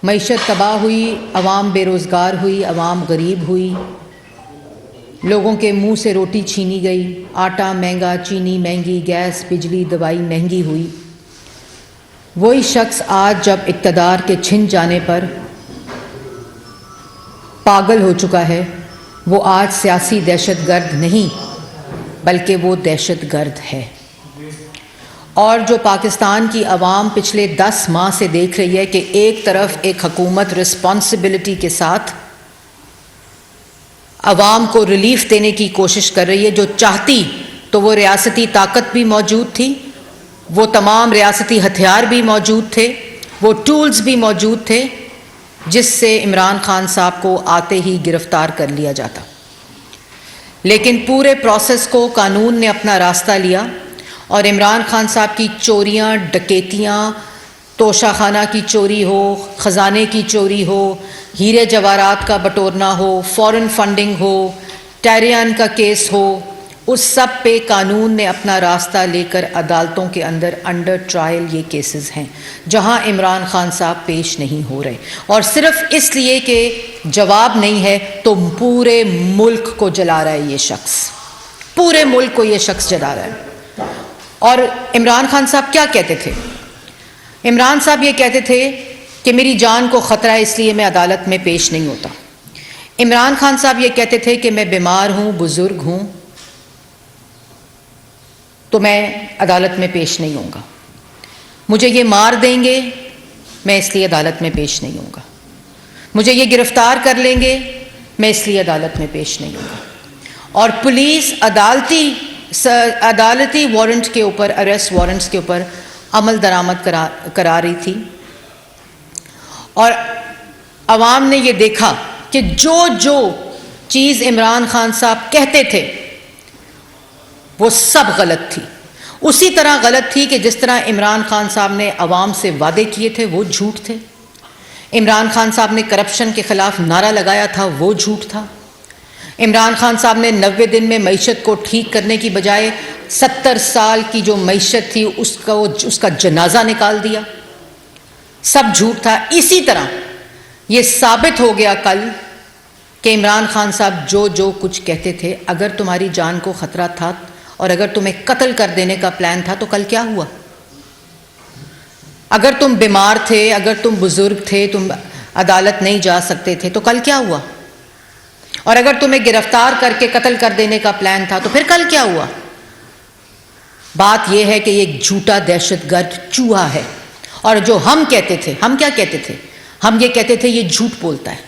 معیشت تباہ ہوئی، عوام بے روزگار ہوئی، عوام غریب ہوئی، لوگوں کے منہ سے روٹی چھینی گئی، آٹا مہنگا، چینی مہنگی، گیس، بجلی، دوائی مہنگی ہوئی۔ وہی شخص آج جب اقتدار کے چھن جانے پر پاگل ہو چکا ہے، وہ آج سیاسی دہشت گرد نہیں بلکہ وہ دہشت گرد ہے۔ اور جو پاکستان کی عوام پچھلے 10 ماہ سے دیکھ رہی ہے کہ ایک طرف ایک حکومت رسپانسبلٹی کے ساتھ عوام کو ریلیف دینے کی کوشش کر رہی ہے، جو چاہتی تو وہ ریاستی طاقت بھی موجود تھی، وہ تمام ریاستی ہتھیار بھی موجود تھے، وہ ٹولز بھی موجود تھے جس سے عمران خان صاحب کو آتے ہی گرفتار کر لیا جاتا۔ لیکن پورے پروسیس کو قانون نے اپنا راستہ لیا اور عمران خان صاحب کی چوریاں، ڈکیتیاں، توشہ خانہ کی چوری ہو، خزانے کی چوری ہو، ہیرے جواہرات کا بٹورنا ہو، فورن فنڈنگ ہو، ٹیریان کا کیس ہو، اس سب پہ قانون نے اپنا راستہ لے کر عدالتوں کے اندر انڈر ٹرائل یہ کیسز ہیں جہاں عمران خان صاحب پیش نہیں ہو رہے، اور صرف اس لیے کہ جواب نہیں ہے تو پورے ملک کو جلا رہا ہے یہ شخص، پورے ملک کو یہ شخص جلا رہا ہے۔ اور عمران خان صاحب کیا کہتے تھے؟ عمران صاحب یہ کہتے تھے کہ میری جان کو خطرہ ہے اس لیے میں عدالت میں پیش نہیں ہوتا۔ عمران خان صاحب یہ کہتے تھے کہ میں بیمار ہوں، بزرگ ہوں، تو میں عدالت میں پیش نہیں ہوں گا، مجھے یہ مار دیں گے میں اس لیے عدالت میں پیش نہیں ہوں گا، مجھے یہ گرفتار کر لیں گے میں اس لیے عدالت میں پیش نہیں ہوں گا۔ اور پولیس عدالتی وارنٹ کے اوپر، اریسٹ وارنٹس کے اوپر عمل درآمد کرا رہی تھی، اور عوام نے یہ دیکھا کہ جو چیز عمران خان صاحب کہتے تھے وہ سب غلط تھی، اسی طرح غلط تھی کہ جس طرح عمران خان صاحب نے عوام سے وعدے کیے تھے وہ جھوٹ تھے، عمران خان صاحب نے کرپشن کے خلاف نعرہ لگایا تھا وہ جھوٹ تھا، عمران خان صاحب نے 90 دن میں معیشت کو ٹھیک کرنے کی بجائے 70 سال کی جو معیشت تھی اس کا جنازہ نکال دیا، سب جھوٹ تھا۔ اسی طرح یہ ثابت ہو گیا کل کہ عمران خان صاحب جو کچھ کہتے تھے، اگر تمہاری جان کو خطرہ تھا اور اگر تمہیں قتل کر دینے کا پلان تھا تو کل کیا ہوا؟ اگر تم بیمار تھے، اگر تم بزرگ تھے، تم عدالت نہیں جا سکتے تھے تو کل کیا ہوا؟ اور اگر تمہیں گرفتار کر کے قتل کر دینے کا پلان تھا تو پھر کل کیا ہوا؟ بات یہ ہے کہ یہ ایک جھوٹا دہشت گرد چوہا ہے، اور جو ہم کہتے تھے، ہم کیا کہتے تھے؟ ہم یہ کہتے تھے یہ جھوٹ بولتا ہے،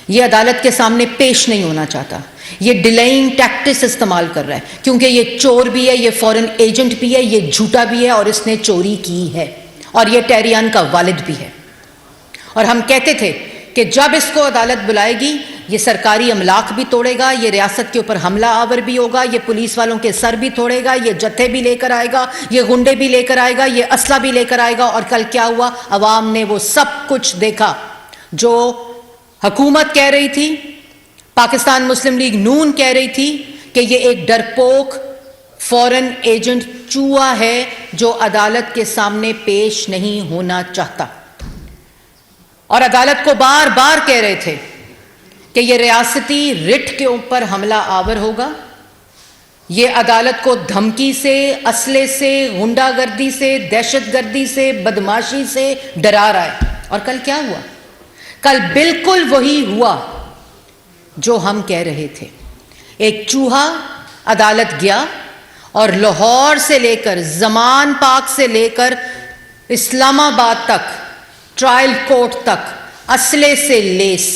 یہ عدالت کے سامنے پیش نہیں ہونا چاہتا، یہ ڈیلائنگ ٹیکٹس استعمال کر رہا ہے کیونکہ یہ چور بھی ہے، یہ فورن ایجنٹ بھی ہے، یہ جھوٹا بھی ہے اور اس نے چوری کی ہے، اور یہ ٹیریان کا والد بھی ہے۔ اور ہم کہتے تھے کہ جب اس کو عدالت بلائے گی یہ سرکاری املاک بھی توڑے گا، یہ ریاست کے اوپر حملہ آور بھی ہوگا، یہ پولیس والوں کے سر بھی توڑے گا، یہ جتھے بھی لے کر آئے گا، یہ گنڈے بھی لے کر آئے گا، یہ اسلحہ بھی لے کر آئے گا۔ اور کل کیا ہوا؟ عوام نے وہ سب کچھ دیکھا جو حکومت کہہ رہی تھی، پاکستان مسلم لیگ نون کہہ رہی تھی کہ یہ ایک ڈرپوک فورن ایجنٹ چوہا ہے جو عدالت کے سامنے پیش نہیں ہونا چاہتا، اور عدالت کو بار بار کہہ رہے تھے کہ یہ ریاستی رٹ کے اوپر حملہ آور ہوگا، یہ عدالت کو دھمکی سے، اسلحے سے، غنڈہ گردی سے، دہشت گردی سے، بدماشی سے ڈرا رہا ہے۔ اور کل کیا ہوا؟ کل بالکل وہی ہوا جو ہم کہہ رہے تھے۔ ایک چوہا عدالت گیا اور لاہور سے لے کر زمان پاک سے لے کر اسلام آباد تک، ٹرائل کورٹ تک، اسلحے سے لیس،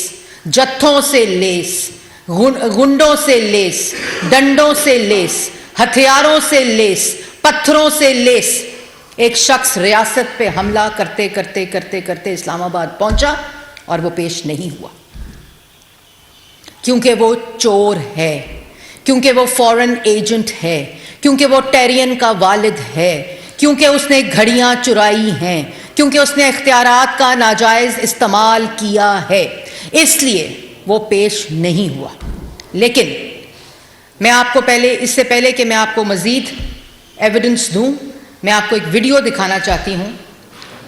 جتھوں سے لیس، گنڈوں سے لیس، ڈنڈوں سے لیس، ہتھیاروں سے لیس، پتھروں سے لیس ایک شخص ریاست پہ حملہ کرتے کرتے کرتے کرتے اسلام آباد پہنچا اور وہ پیش نہیں ہوا، کیونکہ وہ چور ہے، کیونکہ وہ فورن ایجنٹ ہے، کیونکہ وہ ٹیرین کا والد ہے، کیونکہ اس نے گھڑیاں چرائی ہیں، کیونکہ اس نے اختیارات کا ناجائز استعمال کیا ہے، اس لیے وہ پیش نہیں ہوا۔ لیکن میں آپ کو اس سے پہلے کہ میں آپ کو مزید ایویڈنس دوں، میں آپ کو ایک ویڈیو دکھانا چاہتی ہوں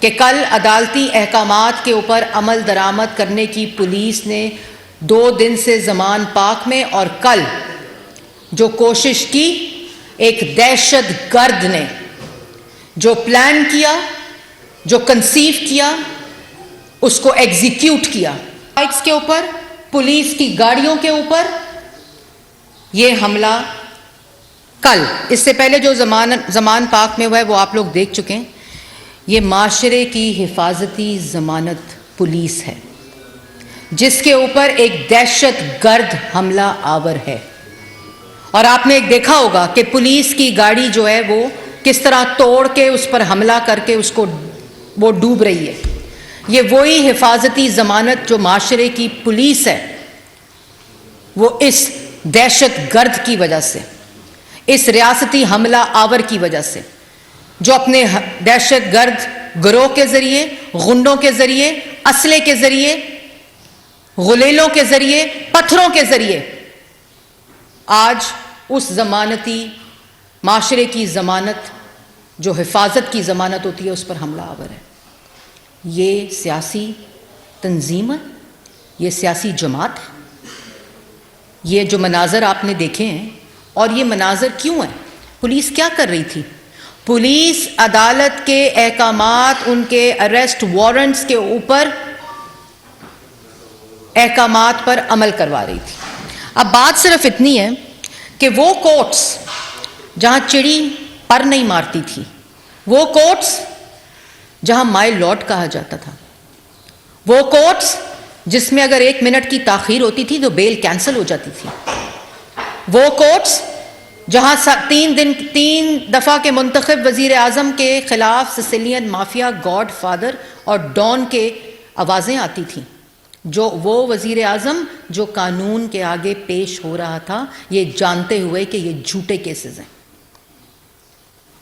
کہ کل عدالتی احکامات کے اوپر عمل درآمد کرنے کی پولیس نے 2 دن سے زمان پاک میں اور کل جو کوشش کی، ایک دہشت گرد نے جو پلان کیا، جو کنسیو کیا، اس کو ایگزیکیوٹ کیا، بائکس کے اوپر، پولیس کی گاڑیوں کے اوپر یہ حملہ کل، اس سے پہلے جو زمان پاک میں ہوا ہے وہ آپ لوگ دیکھ چکے ہیں. یہ معاشرے کی حفاظتی ضمانت پولیس ہے جس کے اوپر ایک دہشت گرد حملہ آور ہے. اور آپ نے ایک دیکھا ہوگا کہ پولیس کی گاڑی جو ہے وہ کس طرح توڑ کے اس پر حملہ کر کے اس کو وہ ڈوب رہی ہے. یہ وہی حفاظتی ضمانت جو معاشرے کی پولیس ہے، وہ اس دہشت گرد کی وجہ سے، اس ریاستی حملہ آور کی وجہ سے، جو اپنے دہشت گرد گروہ کے ذریعے، غنڈوں کے ذریعے، اسلحے کے ذریعے، غلیلوں کے ذریعے، پتھروں کے ذریعے آج اس ضمانتی معاشرے کی ضمانت جو حفاظت کی ضمانت ہوتی ہے اس پر حملہ آور ہے. یہ سیاسی تنظیم ہے، یہ سیاسی جماعت ہے. یہ جو مناظر آپ نے دیکھے ہیں، اور یہ مناظر کیوں ہیں؟ پولیس کیا کر رہی تھی؟ پولیس عدالت کے احکامات، ان کے اریسٹ وارنٹس کے اوپر احکامات پر عمل کروا رہی تھی. اب بات صرف اتنی ہے کہ وہ کورٹس جہاں چڑی پر نہیں مارتی تھی، وہ کورٹس جہاں مائی لارڈ کہا جاتا تھا، وہ کورٹس جس میں اگر 1 منٹ کی تاخیر ہوتی تھی تو بیل کینسل ہو جاتی تھی، وہ کورٹس جہاں 3 دفعہ کے منتخب وزیر اعظم کے خلاف سسیلین مافیا، گاڈ فادر اور ڈان کے آوازیں آتی تھیں، جو وہ وزیر اعظم جو قانون کے آگے پیش ہو رہا تھا یہ جانتے ہوئے کہ یہ جھوٹے کیسز ہیں.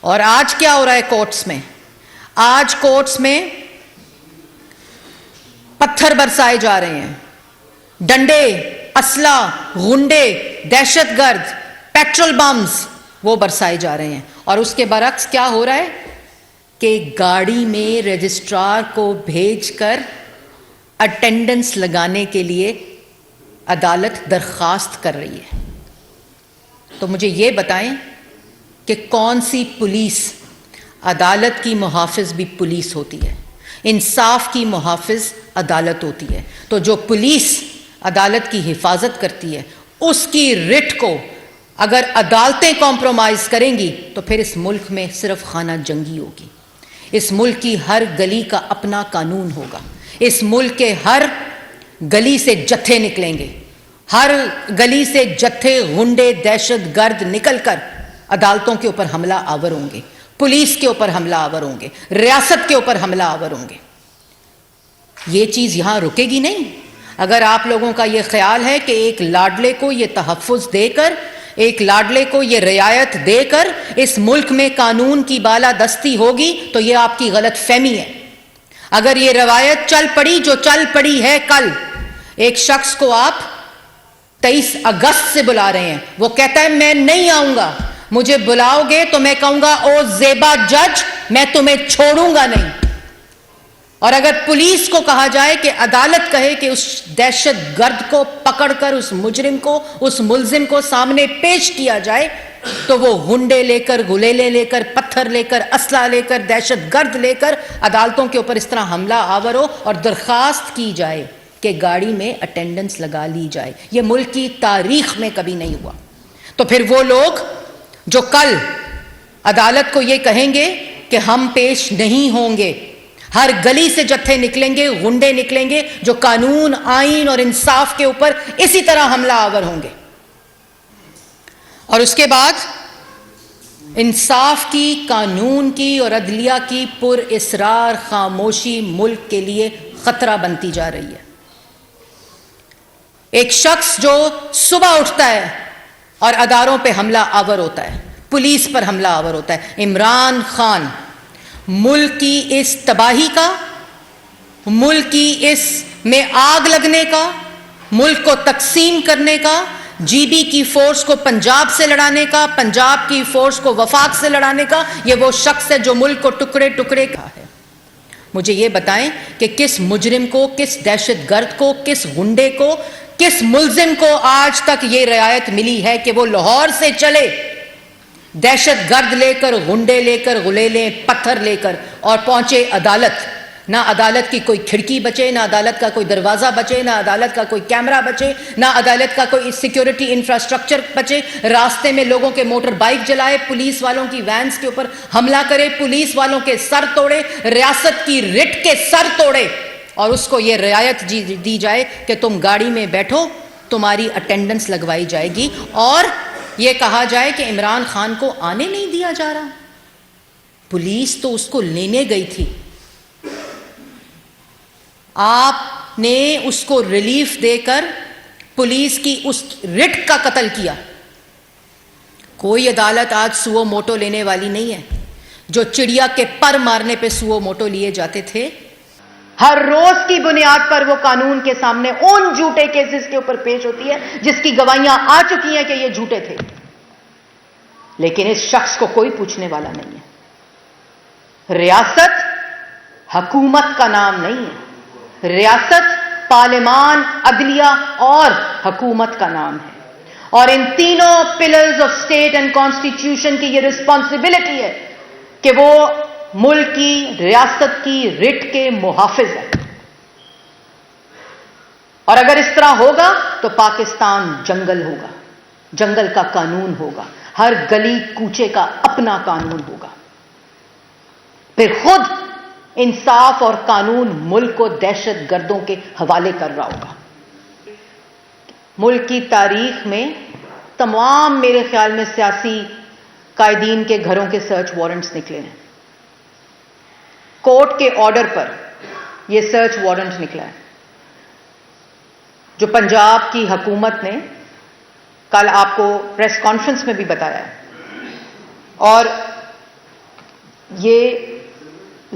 اور آج کیا ہو رہا ہے کورٹس میں؟ آج کورٹس میں پتھر برسائے جا رہے ہیں، ڈنڈے، اسلحہ، غنڈے، دہشت گرد، پیٹرول بمز وہ برسائے جا رہے ہیں. اور اس کے برعکس کیا ہو رہا ہے کہ گاڑی میں رجسٹرار کو بھیج کر اٹینڈنس لگانے کے لیے عدالت درخواست کر رہی ہے. تو مجھے یہ بتائیں کہ کون سی پولیس؟ عدالت کی محافظ بھی پولیس ہوتی ہے، انصاف کی محافظ عدالت ہوتی ہے. تو جو پولیس عدالت کی حفاظت کرتی ہے، اس کی رٹ کو اگر عدالتیں کمپرومائز کریں گی تو پھر اس ملک میں صرف خانہ جنگی ہوگی. اس ملک کی ہر گلی کا اپنا قانون ہوگا. اس ملک کے ہر گلی سے جتھے نکلیں گے، ہر گلی سے جتھے غنڈے، دہشت گرد نکل کر عدالتوں کے اوپر حملہ آور ہوں گے، پولیس کے اوپر حملہ آور ہوں گے، ریاست کے اوپر حملہ آور ہوں گے. یہ چیز یہاں رکے گی نہیں. اگر آپ لوگوں کا یہ خیال ہے کہ ایک لاڈلے کو یہ تحفظ دے کر، ایک لاڈلے کو یہ رعایت دے کر اس ملک میں قانون کی بالادستی ہوگی تو یہ آپ کی غلط فہمی ہے. اگر یہ روایت چل پڑی جو چل پڑی ہے کل، ایک شخص کو آپ 23 اگست سے بلا رہے ہیں، وہ کہتا ہے میں نہیں آؤں گا، مجھے بلاؤ گے تو میں کہوں گا او زیبا جج میں تمہیں چھوڑوں گا نہیں. اور اگر پولیس کو کہا جائے کہ عدالت کہے کہ اس دہشت گرد کو پکڑ کر، اس مجرم کو، اس ملزم کو سامنے پیش کیا جائے، تو وہ ہنڈے لے کر، گلیلے لے کر، پتھر لے کر، اسلحہ لے کر، دہشت گرد لے کر عدالتوں کے اوپر اس طرح حملہ آور ہو اور درخواست کی جائے کہ گاڑی میں اٹینڈنس لگا لی جائے. یہ ملک کی تاریخ میں کبھی نہیں ہوا. تو پھر وہ لوگ جو کل عدالت کو یہ کہیں گے کہ ہم پیش نہیں ہوں گے، ہر گلی سے جتھے نکلیں گے، غنڈے نکلیں گے جو قانون، آئین اور انصاف کے اوپر اسی طرح حملہ آور ہوں گے. اور اس کے بعد انصاف کی، قانون کی اور عدلیہ کی پر اصرار خاموشی ملک کے لیے خطرہ بنتی جا رہی ہے. ایک شخص جو صبح اٹھتا ہے اور اداروں پہ حملہ آور ہوتا ہے، پولیس پر حملہ آور ہوتا ہے، عمران خان، ملک کی اس تباہی کا، ملک کی اس میں آگ لگنے کا، ملک کو تقسیم کرنے کا، جی بی کی فورس کو پنجاب سے لڑانے کا، پنجاب کی فورس کو وفاق سے لڑانے کا، یہ وہ شخص ہے جو ملک کو ٹکڑے ٹکڑے کا ہے. مجھے یہ بتائیں کہ کس مجرم کو, کس دہشت گرد کو, کس غنڈے کو, کس ملزم کو آج تک یہ رعایت ملی ہے کہ وہ لاہور سے چلے دہشت گرد لے کر, غنڈے لے کر, غلیلیں پتھر لے کر اور پہنچے عدالت؟ نہ عدالت کی کوئی کھڑکی بچے, نہ عدالت کا کوئی دروازہ بچے, نہ عدالت کا کوئی کیمرہ بچے, نہ عدالت کا کوئی سیکیورٹی انفراسٹرکچر بچے. راستے میں لوگوں کے موٹر بائک جلائے, پولیس والوں کی وینز کے اوپر حملہ کرے, پولیس والوں کے سر توڑے, ریاست کی رٹ کے سر توڑے, اور اس کو یہ رعایت دی جائے کہ تم گاڑی میں بیٹھو, تمہاری اٹینڈنس لگوائی جائے گی, اور یہ کہا جائے کہ عمران خان کو آنے نہیں دیا جا رہا. پولیس تو اس کو لینے گئی تھی, آپ نے اس کو ریلیف دے کر پولیس کی اس رٹ کا قتل کیا. کوئی عدالت آج سو موٹو لینے والی نہیں ہے. جو چڑیا کے پر مارنے پہ سو موٹو لیے جاتے تھے, ہر روز کی بنیاد پر وہ قانون کے سامنے ان جھوٹے کیسز کے اوپر پیش ہوتی ہے جس کی گواہیاں آ چکی ہیں کہ یہ جھوٹے تھے, لیکن اس شخص کو کوئی پوچھنے والا نہیں ہے. ریاست حکومت کا نام نہیں ہے, ریاست پارلیمان, عدلیہ اور حکومت کا نام ہے, اور ان تینوں pillars of state and constitution کی یہ رسپانسبلٹی ہے کہ وہ ملک کی, ریاست کی رٹ کے محافظ ہیں. اور اگر اس طرح ہوگا تو پاکستان جنگل ہوگا, جنگل کا قانون ہوگا, ہر گلی کوچے کا اپنا قانون ہوگا. پھر خود انصاف اور قانون ملک کو دہشت گردوں کے حوالے کر رہا ہوگا. ملک کی تاریخ میں تمام میرے خیال میں سیاسی قائدین کے گھروں کے سرچ وارنٹس نکلے ہیں. کورٹ کے آرڈر پر یہ سرچ وارنٹ نکلا ہے. جو پنجاب کی حکومت نے کل آپ کو پریس کانفرنس میں بھی بتایا ہے, اور یہ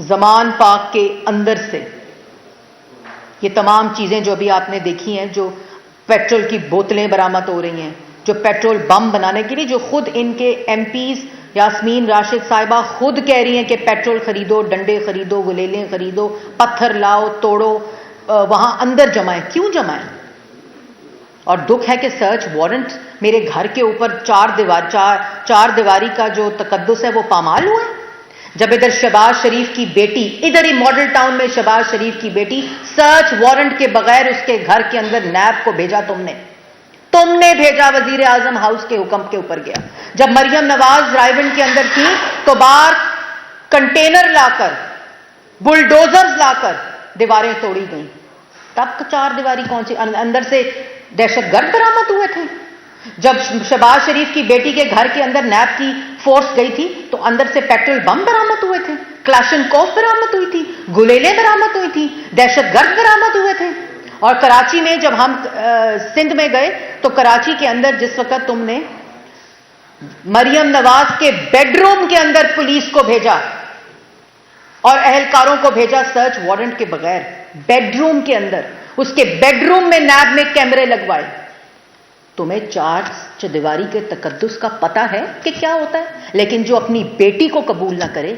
زمان پاک کے اندر سے یہ تمام چیزیں جو ابھی آپ نے دیکھی ہیں, جو پیٹرول کی بوتلیں برآمد ہو رہی ہیں, جو پیٹرول بم بنانے کے لیے, جو خود ان کے ایم پیز یاسمین راشد صاحبہ خود کہہ رہی ہیں کہ پیٹرول خریدو, ڈنڈے خریدو, گلیلیں خریدو, پتھر لاؤ, توڑو, وہاں اندر جمائیں. کیوں جمائیں؟ اور دکھ ہے کہ سرچ وارنٹ میرے گھر کے اوپر چار دیواری کا جو تقدس ہے وہ پامال ہوا ہے. جب ادھر شہباز شریف کی بیٹی, ادھر ہی ماڈل ٹاؤن میں شہباز شریف کی بیٹی سرچ وارنٹ کے بغیر اس کے گھر کے اندر نیب کو بھیجا, تم نے بھیجا, وزیر اعظم ہاؤس کے حکم کے اوپر گیا. جب مریم نواز رائیونڈ کے اندر تھی تو باہر کنٹینر لا کر, بلڈوزرز لا کر دیواریں توڑی گئیں. تب چار دیواری کون سی, اندر سے دہشت گرد برآمد ہوئے تھے. جب شہباز شریف کی بیٹی کے گھر کے اندر نیب کی فورس گئی تھی تو اندر سے پیٹرول بم برآمد ہوئے تھے, کلاشن کوف برآمد ہوئی تھی, گلیلیں برآمد ہوئی تھی, دہشت گرد برآمد ہوئے تھے. اور کراچی میں جب ہم سندھ میں گئے تو کراچی کے اندر جس وقت تم نے مریم نواز کے بیڈ روم کے اندر پولیس کو بھیجا اور اہلکاروں کو بھیجا سرچ وارنٹ کے بغیر, بیڈ روم کے اندر, اس کے بیڈ روم میں نیب میں کیمرے لگوائے. تمہیں چار دیواری کے تقدس کا پتہ ہے کہ کیا ہوتا ہے, لیکن جو اپنی بیٹی کو قبول نہ کرے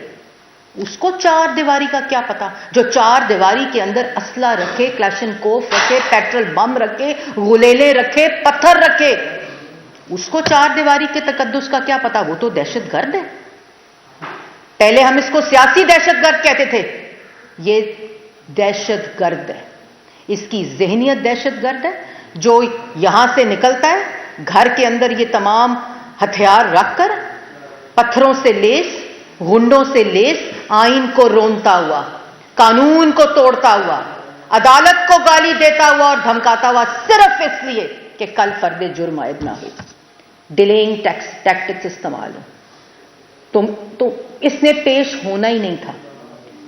اس کو چار دیواری کا کیا پتا. جو چار دیواری کے اندر اسلحہ رکھے, کلاشن کوف رکھے, پیٹرول بم رکھے, غلیلے رکھے, پتھر رکھے, اس کو چار دیواری کے تقدس کا کیا پتا. وہ تو دہشت گرد ہے. پہلے ہم اس کو سیاسی دہشت گرد کہتے تھے, یہ دہشت گرد ہے. اس کی ذہنیت دہشت گرد ہے. جو یہاں سے نکلتا ہے گھر کے اندر یہ تمام ہتھیار رکھ کر, پتھروں سے لیس, غنڈوں سے لیس, آئین کو رونتا ہوا, قانون کو توڑتا ہوا, عدالت کو گالی دیتا ہوا اور دھمکاتا ہوا, صرف اس لیے کہ کل فرد جرم عائد نہ ہو, ڈیلیئنگ ٹیکٹکس استعمال ہو. تو اس نے پیش ہونا ہی نہیں تھا.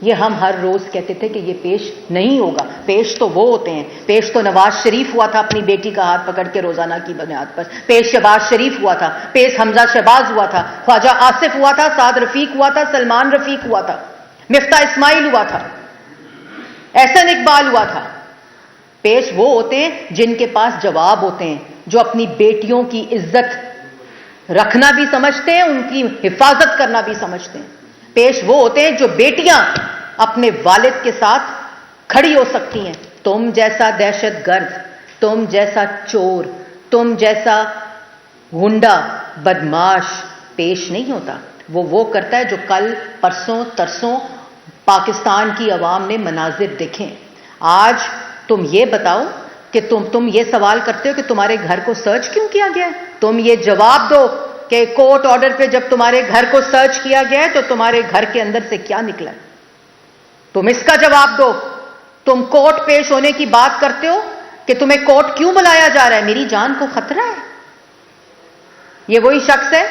یہ ہم ہر روز کہتے تھے کہ یہ پیش نہیں ہوگا. پیش تو وہ ہوتے ہیں, پیش تو نواز شریف ہوا تھا اپنی بیٹی کا ہاتھ پکڑ کے روزانہ کی بنیاد پر, پیش شہباز شریف ہوا تھا, پیش حمزہ شہباز ہوا تھا, خواجہ آصف ہوا تھا, سعد رفیق ہوا تھا, سلمان رفیق ہوا تھا, مفتاح اسماعیل ہوا تھا, احسن اقبال ہوا تھا. پیش وہ ہوتے ہیں جن کے پاس جواب ہوتے ہیں, جو اپنی بیٹیوں کی عزت رکھنا بھی سمجھتے ہیں, ان کی حفاظت کرنا بھی سمجھتے ہیں. پیش وہ ہوتے ہیں جو بیٹیاں اپنے والد کے ساتھ کھڑی ہو سکتی ہیں. تم جیسا دہشت گرد, تم جیسا چور, تم جیسا غنڈا بدماش پیش نہیں ہوتا. وہ کرتا ہے جو کل پرسوں ترسوں پاکستان کی عوام نے مناظر دیکھیں. آج تم یہ بتاؤ کہ تم یہ سوال کرتے ہو کہ تمہارے گھر کو سرچ کیوں کیا گیا ہے. تم یہ جواب دو کہ کورٹ آرڈر پہ جب تمہارے گھر کو سرچ کیا گیا ہے تو تمہارے گھر کے اندر سے کیا نکلا ہے. تم اس کا جواب دو. تم کورٹ پیش ہونے کی بات کرتے ہو کہ تمہیں کورٹ کیوں بلایا جا رہا ہے. میری جان کو خطرہ ہے. یہ وہی شخص ہے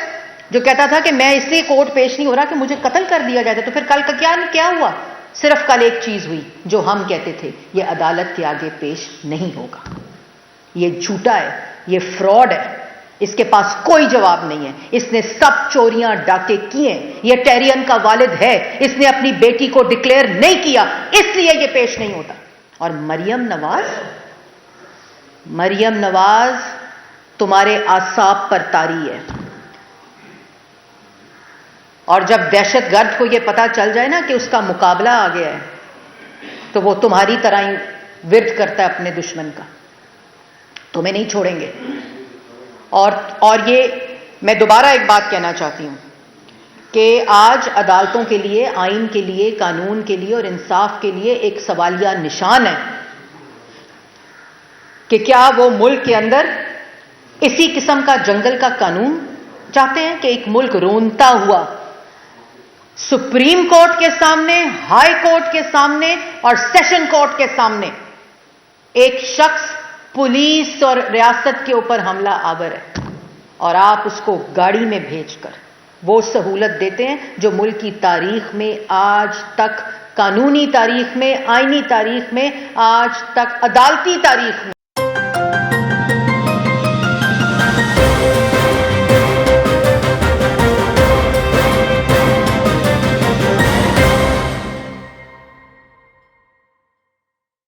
جو کہتا تھا کہ میں اس لیے کورٹ پیش نہیں ہو رہا کہ مجھے قتل کر دیا جائے. تو پھر کل کا کیا ہوا؟ صرف کل ایک چیز ہوئی جو ہم کہتے تھے, یہ عدالت کے آگے پیش نہیں ہوگا. یہ جھوٹا ہے, یہ فراڈ ہے, اس کے پاس کوئی جواب نہیں ہے. اس نے سب چوریاں ڈاکے کیے ہیں. یہ ٹیرین کا والد ہے, اس نے اپنی بیٹی کو ڈکلیئر نہیں کیا, اس لیے یہ پیش نہیں ہوتا. اور مریم نواز تمہارے اعصاب پر طاری ہے. اور جب دہشت گرد کو یہ پتا چل جائے نا کہ اس کا مقابلہ آ گیا ہے تو وہ تمہاری طرح ہی ورد کرتا ہے اپنے دشمن کا. تمہیں نہیں چھوڑیں گے. اور یہ میں دوبارہ ایک بات کہنا چاہتی ہوں کہ آج عدالتوں کے لیے, آئین کے لیے, قانون کے لیے اور انصاف کے لیے ایک سوالیہ نشان ہے کہ کیا وہ ملک کے اندر اسی قسم کا جنگل کا قانون چاہتے ہیں کہ ایک ملک رونتا ہوا سپریم کورٹ کے سامنے, ہائی کورٹ کے سامنے اور سیشن کورٹ کے سامنے ایک شخص پولیس اور ریاست کے اوپر حملہ آور ہے اور آپ اس کو گاڑی میں بھیج کر وہ سہولت دیتے ہیں جو ملک کی تاریخ میں آج تک, قانونی تاریخ میں, آئینی تاریخ میں, آج تک عدالتی تاریخ میں